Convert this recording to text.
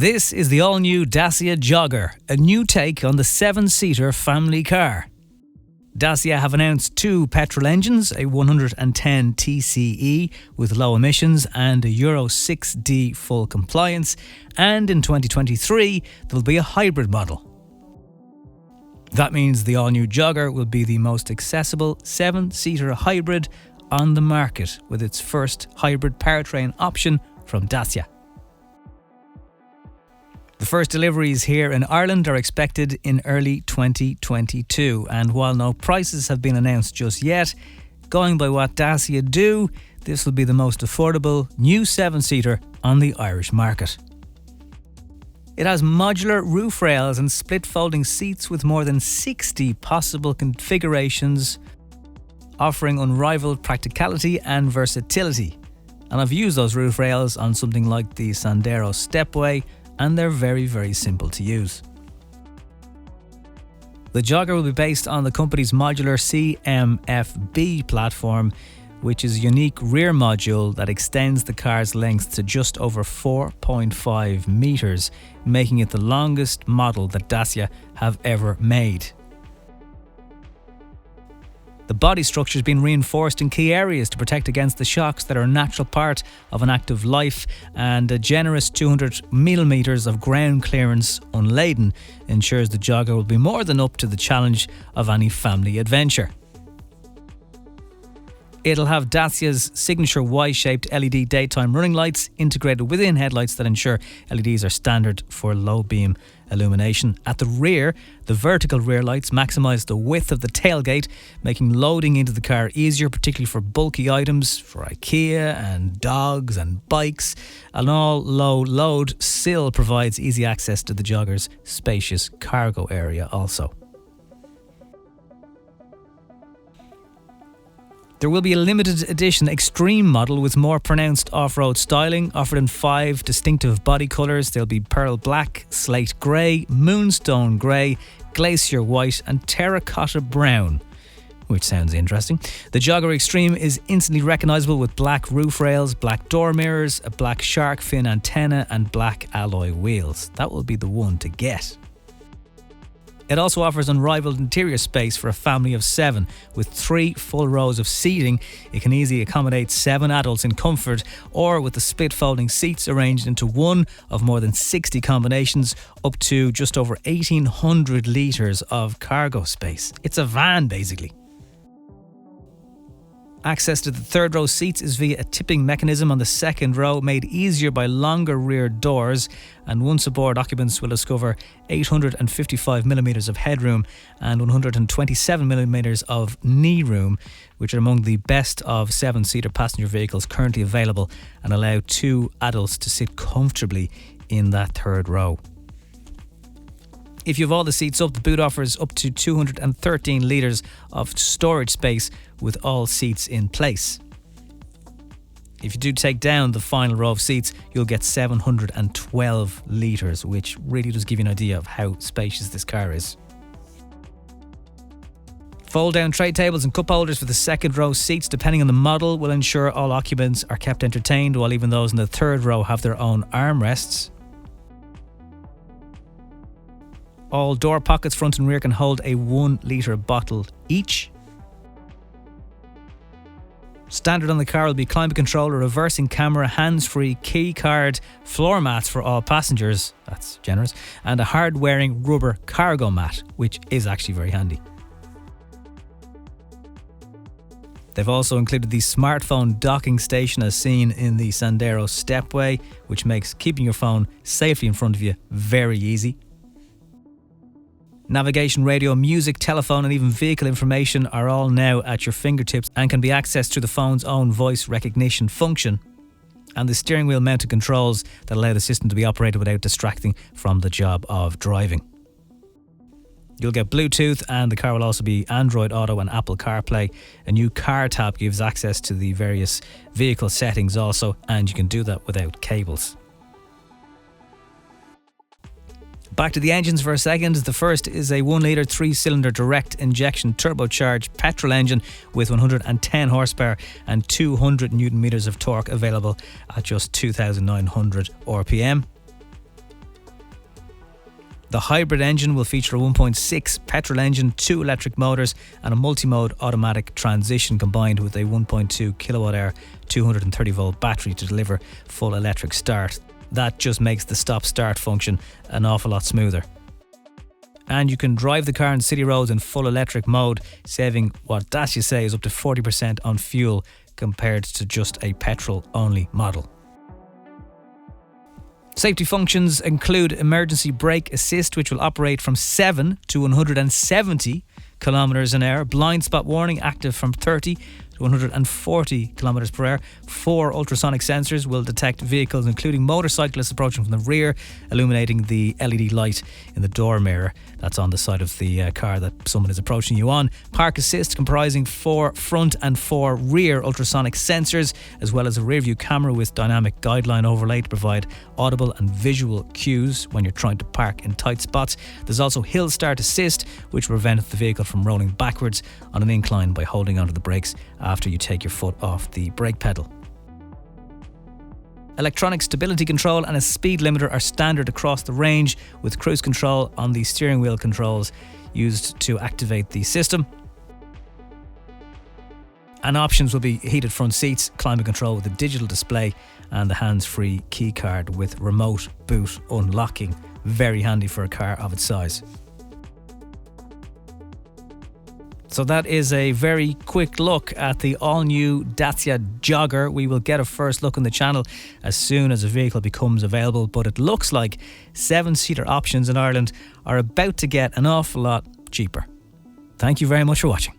This is the all-new Dacia Jogger, a new take on the 7-seater family car. Dacia have announced 2 petrol engines, a 110 TCE with low emissions and a Euro 6D full compliance, and in 2023 there will be a hybrid model. That means the all-new Jogger will be the most accessible 7-seater hybrid on the market, with its first hybrid powertrain option from Dacia. The first deliveries here in Ireland are expected in early 2022, and while no prices have been announced just yet, going by what Dacia do, this will be the most affordable new 7-seater on the Irish market. It has modular roof rails and split folding seats with more than 60 possible configurations, offering unrivaled practicality and versatility. And I've used those roof rails on something like the Sandero Stepway, and they're very, very simple to use. The Jogger will be based on the company's modular CMFB platform, which is a unique rear module that extends the car's length to just over 4.5 metres, making it the longest model that Dacia have ever made. The body structure has been reinforced in key areas to protect against the shocks that are a natural part of an active life, and a generous 200mm of ground clearance unladen ensures the Jogger will be more than up to the challenge of any family adventure. It'll have Dacia's signature Y-shaped LED daytime running lights integrated within headlights that ensure LEDs are standard for low beam illumination. At the rear, the vertical rear lights maximise the width of the tailgate, making loading into the car easier, particularly for bulky items, for IKEA and dogs and bikes. An all-low load sill provides easy access to the Jogger's spacious cargo area also. There will be a limited edition extreme model with more pronounced off-road styling, offered in 5 distinctive body colours. There'll be pearl black, slate grey, moonstone grey, glacier white and terracotta brown, which sounds interesting. The Jogger Extreme is instantly recognisable with black roof rails, black door mirrors, a black shark fin antenna and black alloy wheels. That will be the one to get. It also offers unrivaled interior space for a family of 7. With 3 full rows of seating, it can easily accommodate 7 adults in comfort, or with the split folding seats arranged into one of more than 60 combinations, up to just over 1,800 litres of cargo space. It's a van, basically. Access to the third row seats is via a tipping mechanism on the second row, made easier by longer rear doors, and once aboard, occupants will discover 855mm of headroom and 127mm of knee room, which are among the best of 7-seater passenger vehicles currently available, and allow 2 adults to sit comfortably in that third row. If you have all the seats up, the boot offers up to 213 litres of storage space with all seats in place. If you do take down the final row of seats, you'll get 712 litres, which really does give you an idea of how spacious this car is. Fold-down tray tables and cup holders for the second row seats, depending on the model, will ensure all occupants are kept entertained, while even those in the third row have their own armrests. All door pockets, front and rear, can hold a 1 litre bottle each. Standard on the car will be climate control, a reversing camera, hands-free key card, floor mats for all passengers, that's generous, and a hard-wearing rubber cargo mat, which is actually very handy. They've also included the smartphone docking station as seen in the Sandero Stepway, which makes keeping your phone safely in front of you very easy. Navigation, radio, music, telephone and even vehicle information are all now at your fingertips and can be accessed through the phone's own voice recognition function, and the steering wheel mounted controls that allow the system to be operated without distracting from the job of driving. You'll get Bluetooth, and the car will also be Android Auto and Apple CarPlay. A new car tab gives access to the various vehicle settings also, and you can do that without cables. Back to the engines for a second. The first is a 1 litre 3-cylinder direct injection turbocharged petrol engine with 110 horsepower and 200 newton meters of torque, available at just 2,900 RPM. The hybrid engine will feature a 1.6 petrol engine, 2 electric motors and a multi-mode automatic transmission combined with a 1.2 kilowatt hour 230 volt battery to deliver full electric start. That just makes the stop-start function an awful lot smoother. And you can drive the car on city roads in full electric mode, saving what Dacia say is up to 40% on fuel compared to just a petrol-only model. Safety functions include emergency brake assist, which will operate from 7 to 170 kilometers an hour. Blind spot warning active from 30 to 140 kilometers per hour. 4 ultrasonic sensors will detect vehicles, including motorcyclists approaching from the rear, illuminating the LED light in the door mirror that's on the side of the car that someone is approaching you on. Park assist, comprising 4 front and 4 rear ultrasonic sensors, as well as a rear view camera with dynamic guideline overlay to provide audible and visual cues when you're trying to park in tight spots. There's also hill start assist, which will prevent the vehicle from rolling backwards on an incline by holding onto the brakes after you take your foot off the brake pedal. Electronic stability control and a speed limiter are standard across the range, with cruise control on the steering wheel controls used to activate the system. And options will be heated front seats, climate control with a digital display, and the hands-free key card with remote boot unlocking. Very handy for a car of its size. So that is a very quick look at the all-new Dacia Jogger. We will get a first look on the channel as soon as a vehicle becomes available, but it looks like 7-seater options in Ireland are about to get an awful lot cheaper. Thank you very much for watching.